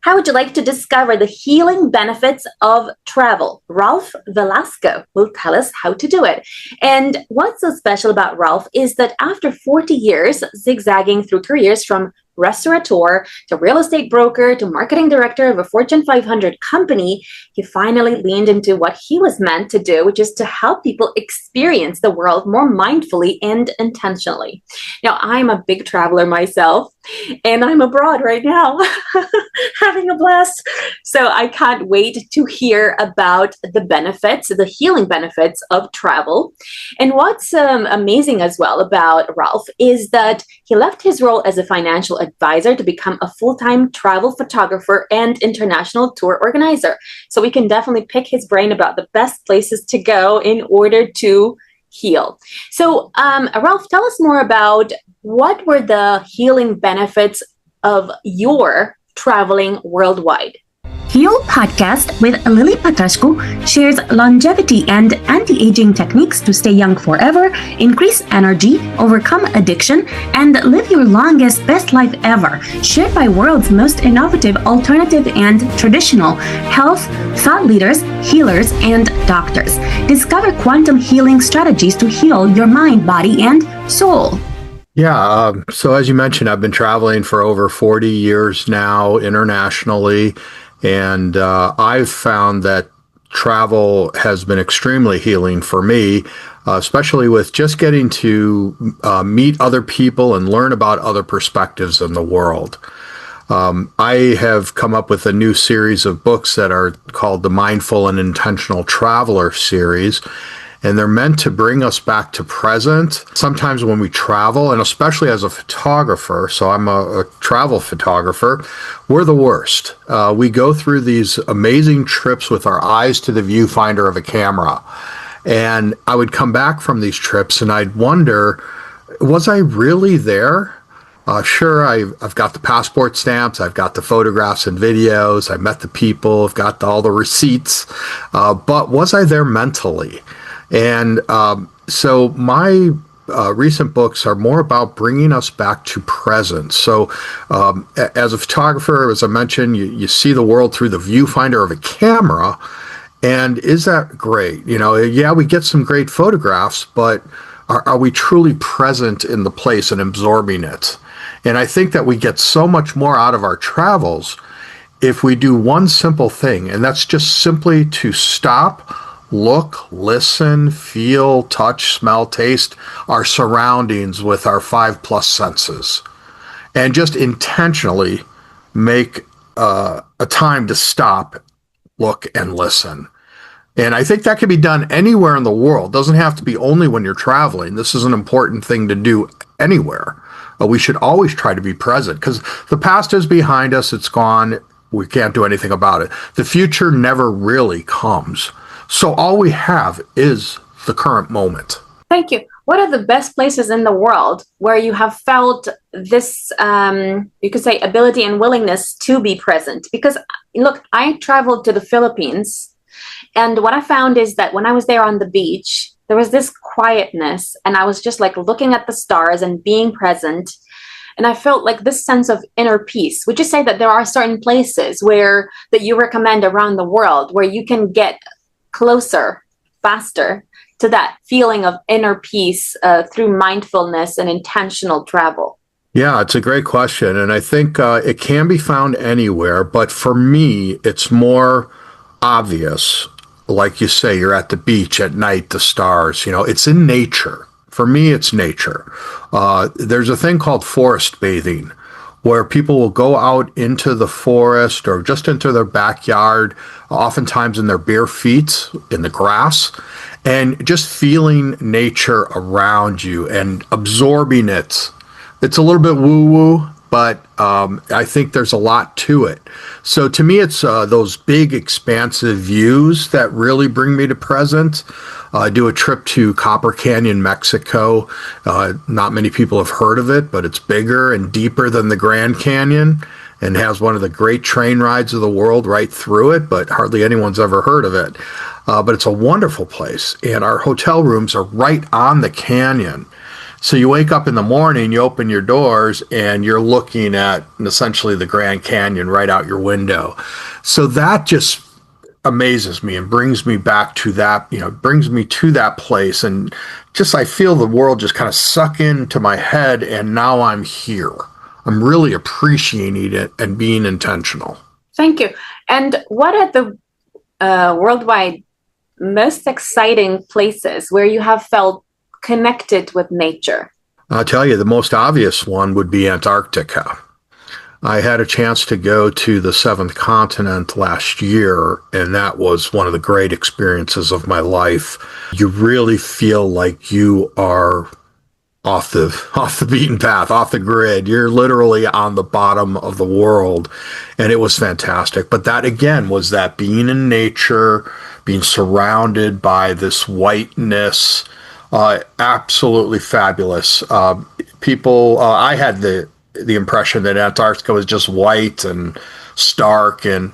How would you like to discover the healing benefits of travel? Ralph Velasco will tell us how to do it. And what's so special about Ralph is that after 40 years zigzagging through careers from restaurateur to real estate broker to marketing director of a Fortune 500 company, he finally leaned into what he was meant to do, which is to help people experience the world more mindfully and intentionally. Now, I'm a big traveler myself, and I'm abroad right now having a blast. So I can't wait to hear about the benefits, the healing benefits of travel. And what's amazing as well about Ralph is that he left his role as a financial advisor to become a full-time travel photographer and international tour organizer. So we can definitely pick his brain about the best places to go in order to heal. So Ralph, tell us more about what were the healing benefits of your traveling worldwide. Heal Podcast with Lily Patrascu shares longevity and anti-aging techniques to stay young forever, increase energy, overcome addiction, and live your longest, best life ever. Shared by world's most innovative, alternative, and traditional health, thought leaders, healers, and doctors. Discover quantum healing strategies to heal your mind, body, and soul. Yeah, so as you mentioned, I've been traveling for over 40 years now internationally. And I've found that travel has been extremely healing for me, especially with just getting to meet other people and learn about other perspectives in the world. I have come up with a new series of books that are called the Mindful and Intentional Traveler series. And they're meant to bring us back to present. Sometimes when we travel, and especially as a photographer, so I'm a travel photographer, we're the worst. We go through these amazing trips with our eyes to the viewfinder of a camera. And I would come back from these trips and I'd wonder, was I really there? Sure, I've got the passport stamps, I've got the photographs and videos, I met the people, I've got all the receipts, but was I there mentally? And so my recent books are more about bringing us back to present. So as a photographer, as I mentioned, you see the world through the viewfinder of a camera. And is that great? You know, yeah, we get some great photographs, but are we truly present in the place and absorbing it? And I think that we get so much more out of our travels if we do one simple thing, and that's just simply to stop, look, listen, feel, touch, smell, taste our surroundings with our 5+ senses, and just intentionally make a time to stop, look, and listen. And I think that can be done anywhere in the world. It doesn't have to be only when you're traveling. This is an important thing to do anywhere. But we should always try to be present because the past is behind us. It's gone. We can't do anything about it. The future never really comes. So all we have is the current moment. Thank you. What are the best places in the world where you have felt this, you could say, ability and willingness to be present? Because, look, I traveled to the Philippines, and what I found is that when I was there on the beach, there was this quietness, and I was just like looking at the stars and being present. And I felt like this sense of inner peace. Would you say that there are certain places that you recommend around the world where you can get closer, faster to that feeling of inner peace through mindfulness and intentional travel? Yeah, it's a great question. And I think it can be found anywhere. But for me, it's more obvious. Like you say, you're at the beach at night, the stars, it's in nature. For me, it's nature. There's a thing called forest bathing, where people will go out into the forest or just into their backyard, oftentimes in their bare feet, in the grass, and just feeling nature around you and absorbing it. It's a little bit woo-woo, but I think there's a lot to it. So to me, it's those big, expansive views that really bring me to present. I do a trip to Copper Canyon, Mexico. Not many people have heard of it, but it's bigger and deeper than the Grand Canyon and has one of the great train rides of the world right through it, but hardly anyone's ever heard of it. But it's a wonderful place, and our hotel rooms are right on the canyon. So you wake up in the morning, you open your doors, and you're looking at essentially the Grand Canyon right out your window. So that just amazes me and brings me back to that, brings me to that place. And just, I feel the world just kind of suck into my head. And now I'm here. I'm really appreciating it and being intentional. Thank you. And what are the worldwide most exciting places where you have felt connected with nature? I'll tell you, the most obvious one would be Antarctica. I had a chance to go to the seventh continent last year, and that was one of the great experiences of my life. You really feel like you are off the beaten path, off the grid. You're literally on the bottom of the world, and it was fantastic. But that again was that being in nature, being surrounded by this whiteness, absolutely fabulous. I had the impression that Antarctica was just white and stark and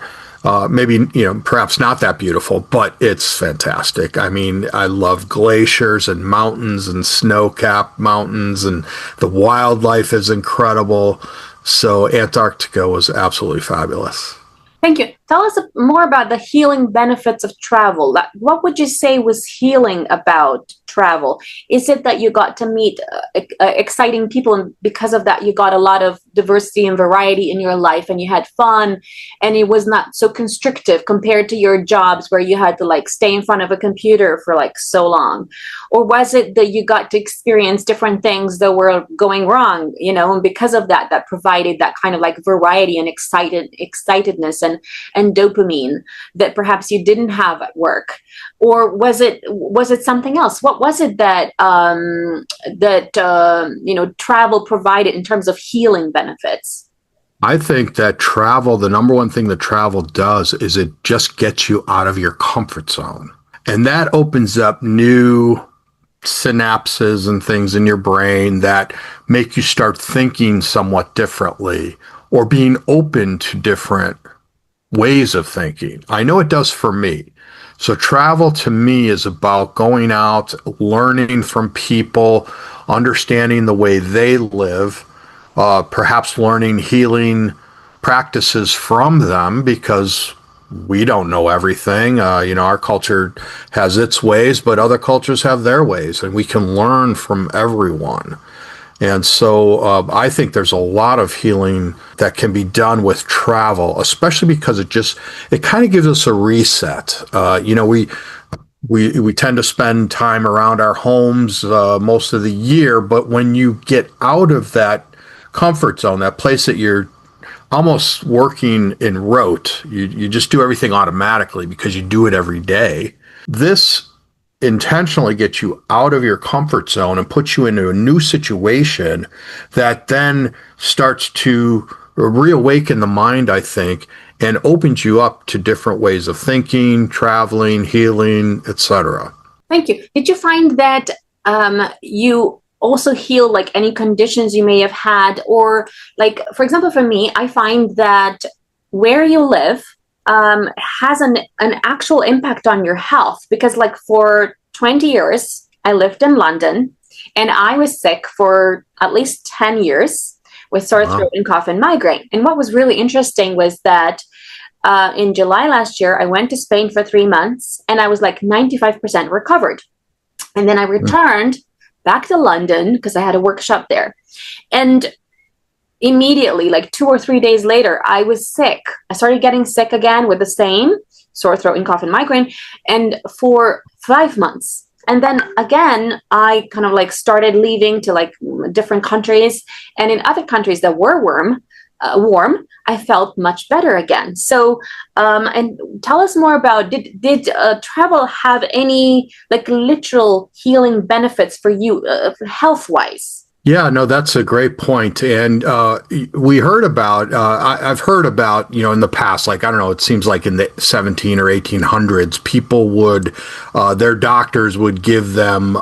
maybe, perhaps not that beautiful, but it's fantastic. I mean, I love glaciers and mountains and snow-capped mountains, and the wildlife is incredible. So Antarctica was absolutely fabulous. Thank you. Tell us more about the healing benefits of travel. What would you say was healing about travel? Is it that you got to meet exciting people, and because of that you got a lot of diversity and variety in your life, and you had fun, and it was not so constrictive compared to your jobs where you had to stay in front of a computer for so long? Or was it that you got to experience different things that were going wrong, and because of that provided that kind of variety and excitedness and dopamine that perhaps you didn't have at work? Or was it something else? What was it that travel provided in terms of healing benefits? I think that the number one thing that travel does is it just gets you out of your comfort zone. And that opens up new synapses and things in your brain that make you start thinking somewhat differently, or being open to different ways of thinking. I know it does for me. So travel to me is about going out, learning from people, understanding the way they live, perhaps learning healing practices from them, because we don't know everything. Our culture has its ways, but other cultures have their ways, and we can learn from everyone. And so I think there's a lot of healing that can be done with travel, especially because it kind of gives us a reset. We tend to spend time around our homes most of the year, but when you get out of that comfort zone, that place that you're almost working in rote, you just do everything automatically because you do it every day. This intentionally gets you out of your comfort zone and puts you into a new situation that then starts to reawaken the mind, I think, and opens you up to different ways of thinking, traveling, healing, etc. Thank you. Did you find that you also heal any conditions you may have had? Or for example, for me, I find that where you live has an actual impact on your health, because for 20 years I lived in London, and I was sick for at least 10 years with sore throat and cough and migraine. And what was really interesting was that in July last year I went to Spain for 3 months, and I was 95% recovered. And then I returned back to London because I had a workshop there, and immediately 2 or 3 days later I was sick. I started getting sick again with the same sore throat and cough and migraine, and for 5 months. And then again I kind of started leaving to different countries, and in other countries that were warm, I felt much better again. So and tell us more about, did travel have any literal healing benefits for you health wise? Yeah, no, that's a great point. And we heard about, I've heard about, in the past, I don't know, it seems like in the 17 or 1800s, people would, their doctors would give them,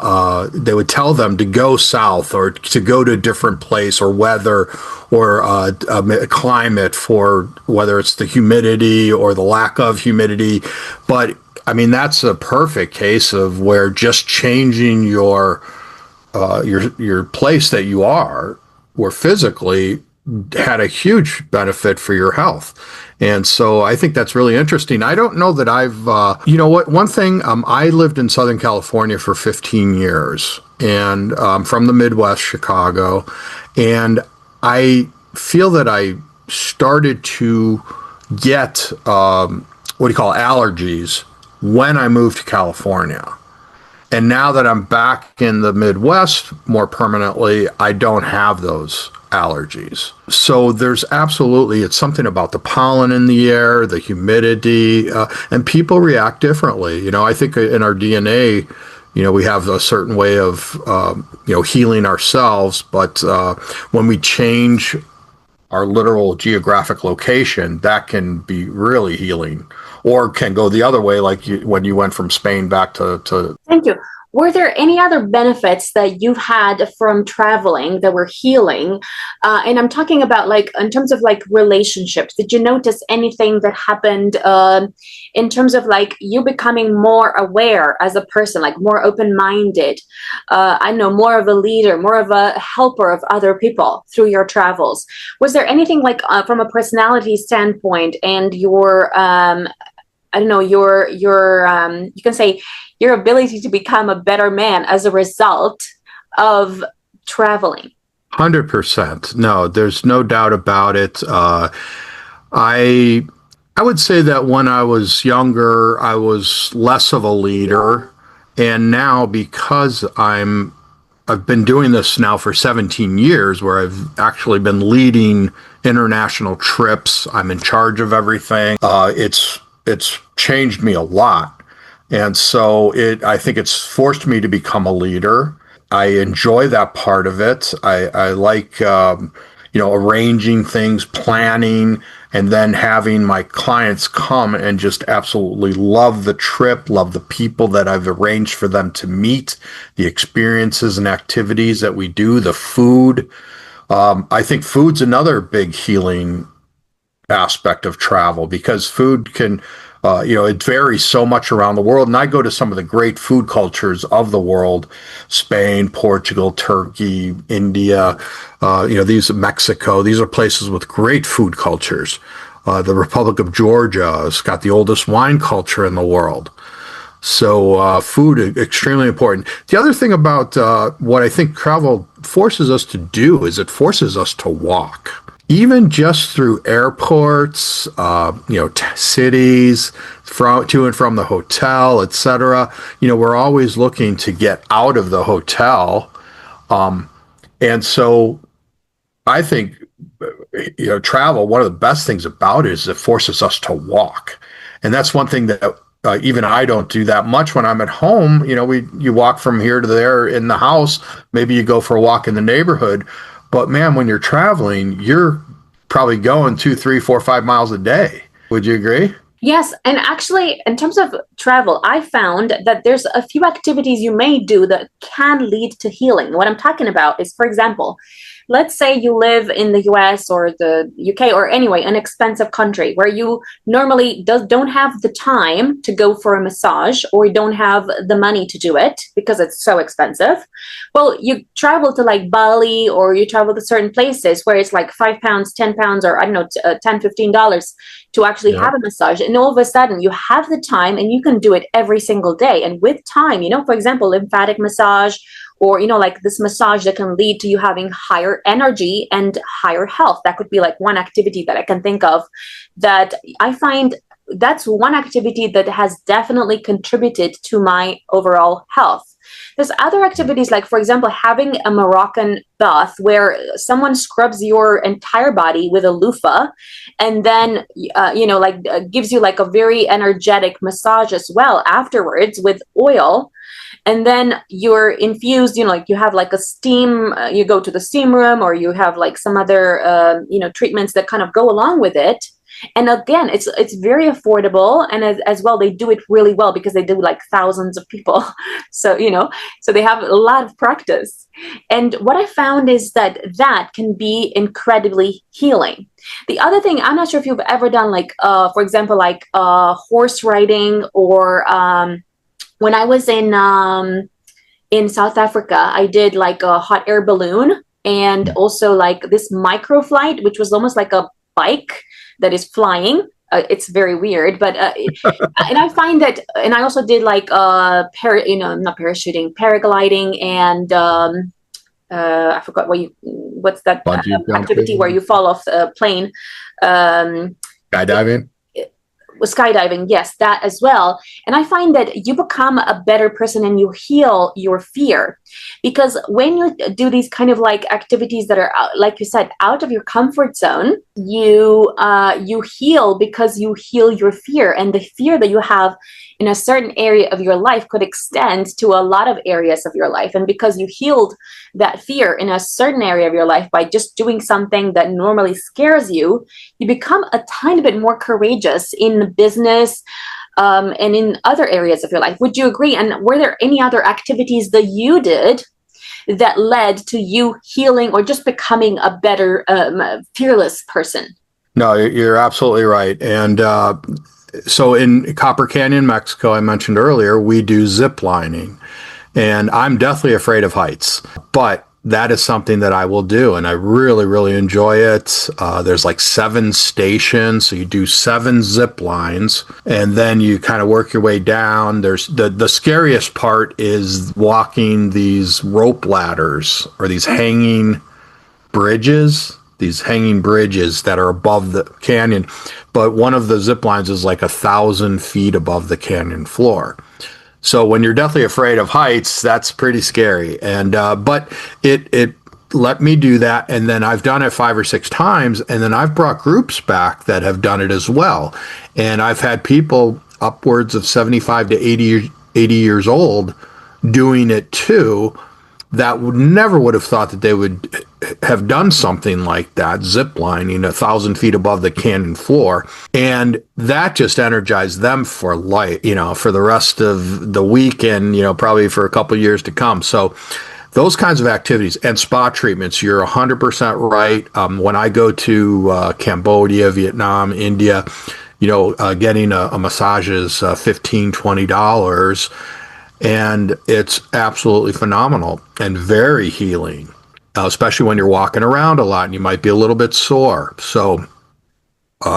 they would tell them to go south or to go to a different place or weather or a climate, for whether it's the humidity or the lack of humidity. But I mean, that's a perfect case of where just changing your your place that you are, or physically, had a huge benefit for your health. And so I think that's really interesting. I don't know that you know what, one thing, I lived in Southern California for 15 years and from the Midwest, Chicago. And I feel that I started to get, what do you call allergies when I moved to California. And now that I'm back in the Midwest more permanently, I don't have those allergies. So there's absolutely, it's something about the pollen in the air, the humidity, and people react differently. You know, I think in our DNA, you know, we have a certain way of, healing ourselves, but when we change our literal geographic location, that can be really healing, or can go the other way, like when you went from Spain back to. Thank you. Were there any other benefits that you've had from traveling that were healing? And I'm talking about like in terms of like relationships. Did you notice anything that happened in terms of like you becoming more aware as a person, like more open-minded? I know, more of a leader, more of a helper of other people through your travels. Was there anything like from a personality standpoint and your I don't know, your you can say your ability to become a better man as a result of traveling? 100%. No, there's no doubt about it. I would say that when I was younger, I was less of a leader, and now because I've been doing this now for 17 years, where I've actually been leading international trips. I'm in charge of everything. It's changed me a lot. And so I think it's forced me to become a leader. I enjoy that part of it. I like, arranging things, planning, and then having my clients come and just absolutely love the trip, love the people that I've arranged for them to meet, the experiences and activities that we do, the food. I think food's another big healing aspect of travel, because food can, it varies so much around the world. And I go to some of the great food cultures of the world: Spain, Portugal, Turkey, India, Mexico. These are places with great food cultures. The Republic of Georgia has got the oldest wine culture in the world. So food is extremely important. The other thing about what I think travel forces us to do is it forces us to walk. Even just through airports, cities, to and from the hotel, etc. We're always looking to get out of the hotel. And so I think, travel, one of the best things about it is it forces us to walk. And that's one thing that even I don't do that much when I'm at home. You walk from here to there in the house. Maybe you go for a walk in the neighborhood. But man, when you're traveling, you're probably going 2, 3, 4, 5 miles a day. Would you agree? Yes. And actually, in terms of travel, I found that there's a few activities you may do that can lead to healing. What I'm talking about is, for example, let's say you live in the US or the UK, or anyway, an expensive country where you normally don't have the time to go for a massage, or you don't have the money to do it because it's so expensive. Well, you travel to like Bali, or you travel to certain places where it's like £5, £10, or I don't know, $10, $15 to actually have a massage. And all of a sudden you have the time and you can do it every single day. And with time, for example, lymphatic massage, or, like this massage that can lead to you having higher energy and higher health. That could be like one activity that I can think of that I find that's one activity that has definitely contributed to my overall health. There's other activities, like, for example, having a Moroccan bath where someone scrubs your entire body with a loofah and then, gives you like a very energetic massage as well afterwards with oil. And then you're infused, you have like a steam, you go to the steam room, or you have like some other, treatments that kind of go along with it. And again, it's very affordable. And as well, they do it really well because they do like thousands of people. So, so they have a lot of practice. And what I found is that can be incredibly healing. The other thing, I'm not sure if you've ever done like, for example, like horse riding, or when I was in in South Africa, I did like a hot air balloon and also like this micro flight, which was almost like a bike that is flying. It's very weird, but and I find that, and I also did like not parachuting, paragliding, and I forgot what's that Bungee activity where jumping, you fall off a plane. Um, skydiving. Skydiving, yes, that as well. And I find that you become a better person and you heal your fear, because when you do these kind of like activities that are like you said, out of your comfort zone, you heal, because you heal your fear, and the fear that you have in a certain area of your life could extend to a lot of areas of your life. And because you healed that fear in a certain area of your life by just doing something that normally scares you, you become a tiny bit more courageous in business, and in other areas of your life. Would you agree? And were there any other activities that you did that led to you healing or just becoming a better, fearless person? No, you're absolutely right. And so in Copper Canyon, Mexico, I mentioned earlier, we do zip lining. And I'm deathly afraid of heights, but that is something that I will do. And I really, really enjoy it. There's like 7 stations. So you do 7 zip lines and then you kind of work your way down. There's the scariest part is walking these rope ladders or these hanging bridges that are above the canyon. But one of the zip lines is like 1,000 feet above the canyon floor. So when you're deathly afraid of heights, that's pretty scary. And but it let me do that, and then I've done it 5 or 6 times, and then I've brought groups back that have done it as well. And I've had people upwards of 75 to 80 years old doing it too, that would have thought that they would have done something like that, zip lining 1,000 feet above the canyon floor. And that just energized them for life, for the rest of the weekend, probably for a couple of years to come. So those kinds of activities and spa treatments, you're 100% right. When I go to Cambodia, Vietnam, India, getting a massage is $15, $20. And it's absolutely phenomenal and very healing, especially when you're walking around a lot and you might be a little bit sore. So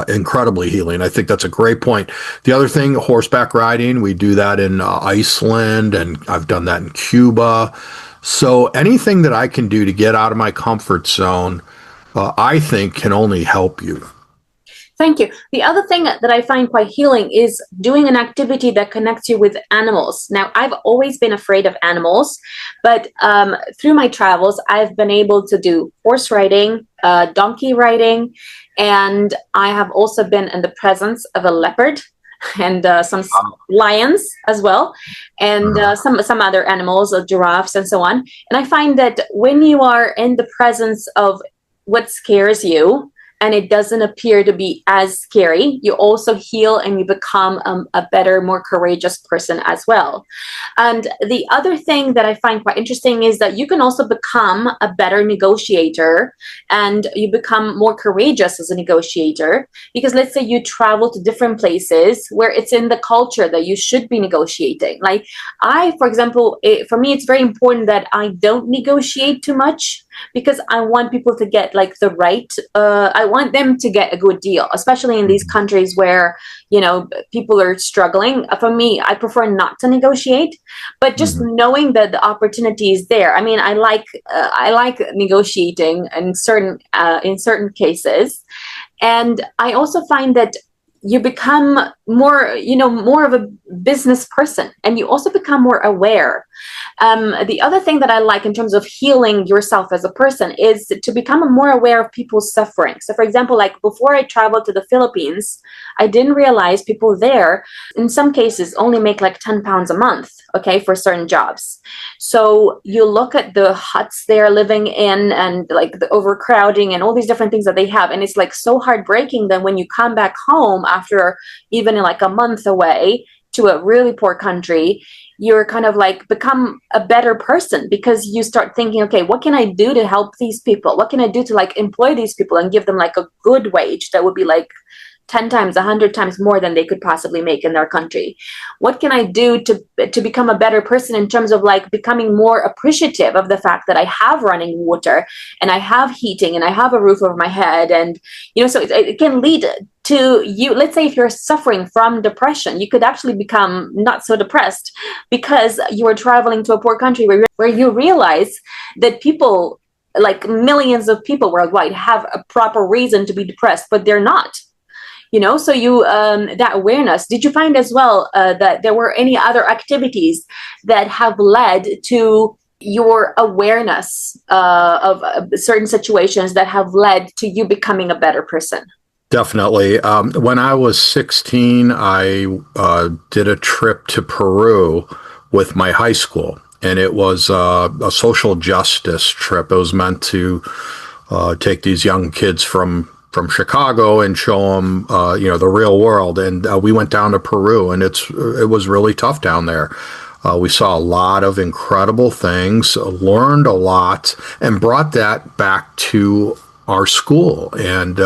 incredibly healing. I think that's a great point. The other thing, horseback riding, we do that in Iceland, and I've done that in Cuba. So anything that I can do to get out of my comfort zone, I think can only help you. Thank you. The other thing that I find quite healing is doing an activity that connects you with animals. Now, I've always been afraid of animals, but through my travels, I've been able to do horse riding, donkey riding, and I have also been in the presence of a leopard and some lions as well, and some other animals, giraffes and so on. And I find that when you are in the presence of what scares you, and it doesn't appear to be as scary, you also heal and you become a better, more courageous person as well. And the other thing that I find quite interesting is that you can also become a better negotiator, and you become more courageous as a negotiator, because let's say you travel to different places where it's in the culture that you should be negotiating. Like for example, for me, it's very important that I don't negotiate too much, because I want people to get like the right, I want them to get a good deal, especially in these countries where, people are struggling. For me, I prefer not to negotiate, but just knowing that the opportunity is there. I mean, I like negotiating in certain cases. And I also find that you become more of a business person, and you also become more aware. The other thing that I like in terms of healing yourself as a person is to become more aware of people's suffering. So for example, like before I traveled to the Philippines, I didn't realize people there, in some cases, only make like 10 pounds a month, okay, for certain jobs. So you look at the huts they're living in and like the overcrowding and all these different things that they have. And it's like so heartbreaking that when you come back home after even like a month away to a really poor country, you're kind of like become a better person, because you start thinking, okay, what can I do to help these people? What can I do to like employ these people and give them like a good wage that would be like 10 times, 100 times more than they could possibly make in their country. What can I do to become a better person in terms of like becoming more appreciative of the fact that I have running water and I have heating and I have a roof over my head? And, so it can lead to you. Let's say if you're suffering from depression, you could actually become not so depressed because you are traveling to a poor country where you realize that people, like millions of people worldwide, have a proper reason to be depressed, but they're not. So you that awareness. Did you find as well that there were any other activities that have led to your awareness of certain situations that have led to you becoming a better person? Definitely. When I was 16, I did a trip to Peru with my high school, and it was a social justice trip. It was meant to take these young kids from Chicago and show them, the real world. And we went down to Peru, and it was really tough down there. We saw a lot of incredible things, learned a lot, and brought that back to our school, and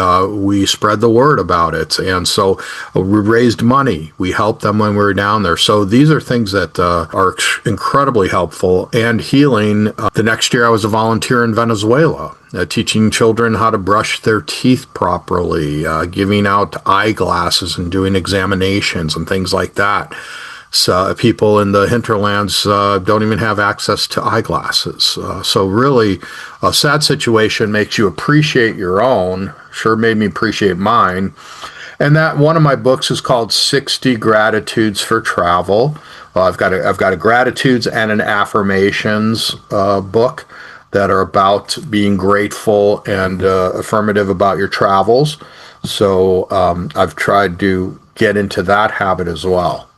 we spread the word about it. And so we raised money. We helped them when we were down there. So these are things that are incredibly helpful and healing. The next year I was a volunteer in Venezuela, teaching children how to brush their teeth properly, giving out eyeglasses and doing examinations and things like that. So people in the hinterlands don't even have access to eyeglasses. So really, a sad situation makes you appreciate your own. Sure made me appreciate mine. And that one of my books is called 60 Gratitudes for Travel. I've got a gratitudes and an affirmations book that are about being grateful and affirmative about your travels. So I've tried to get into that habit as well.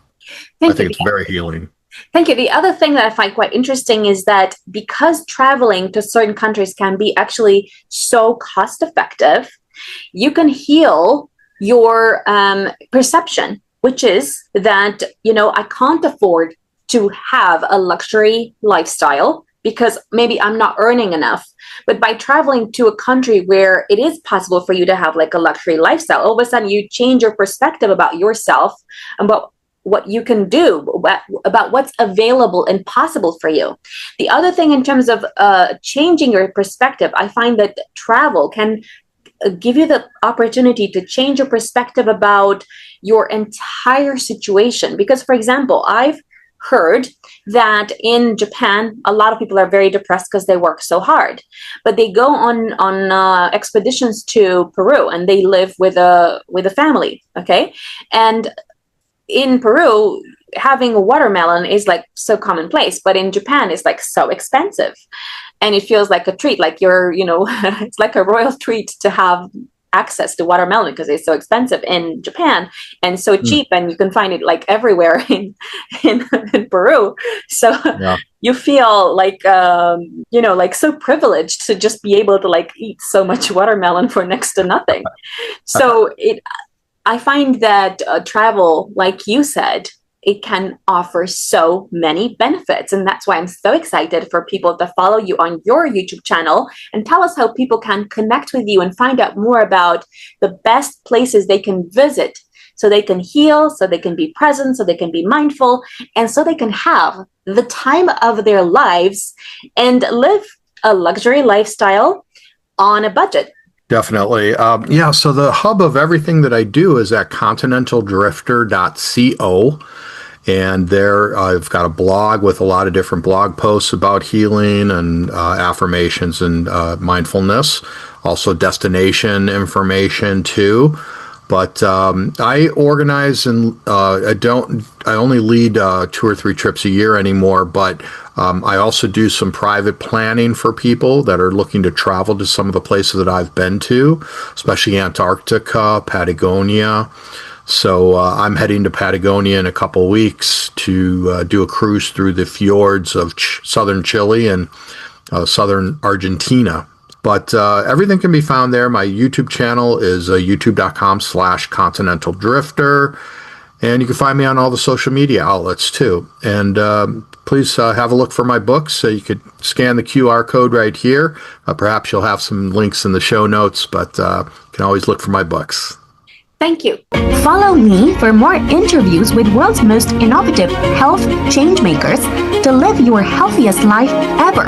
I think it's very healing. Thank you. The other thing that I find quite interesting is that because traveling to certain countries can be actually so cost effective, you can heal your perception, which is that, I can't afford to have a luxury lifestyle because maybe I'm not earning enough. But by traveling to a country where it is possible for you to have like a luxury lifestyle, all of a sudden you change your perspective about yourself, about what you can do, about what's available and possible for you. The other thing in terms of changing your perspective, I find that travel can give you the opportunity to change your perspective about your entire situation. Because, for example, I've heard that in Japan, a lot of people are very depressed because they work so hard, but they go on expeditions to Peru and they live with a family, okay? And in Peru, having a watermelon is like so commonplace, but in Japan, it's like so expensive. And it feels like a treat, like it's like a royal treat to have access to watermelon because it's so expensive in Japan and so cheap, and you can find it like everywhere in Peru. So yeah. You feel like, like so privileged to just be able to like eat so much watermelon for next to nothing. So I find that travel, like you said, it can offer so many benefits. And that's why I'm so excited for people to follow you on your YouTube channel and tell us how people can connect with you and find out more about the best places they can visit so they can heal, so they can be present, so they can be mindful, and so they can have the time of their lives and live a luxury lifestyle on a budget. Definitely. So the hub of everything that I do is at continentaldrifter.co. And there I've got a blog with a lot of different blog posts about healing and affirmations and mindfulness. Also destination information too. But I organize and I only lead 2 or 3 trips a year anymore, but I also do some private planning for people that are looking to travel to some of the places that I've been to, especially Antarctica, Patagonia. So I'm heading to Patagonia in a couple weeks to do a cruise through the fjords of southern Chile and southern Argentina. But everything can be found there. My YouTube channel is youtube.com/continentaldrifter. And you can find me on all the social media outlets too. And please have a look for my books. So you could scan the QR code right here. Perhaps you'll have some links in the show notes, but you can always look for my books. Thank you. Follow me for more interviews with world's most innovative health changemakers to live your healthiest life ever.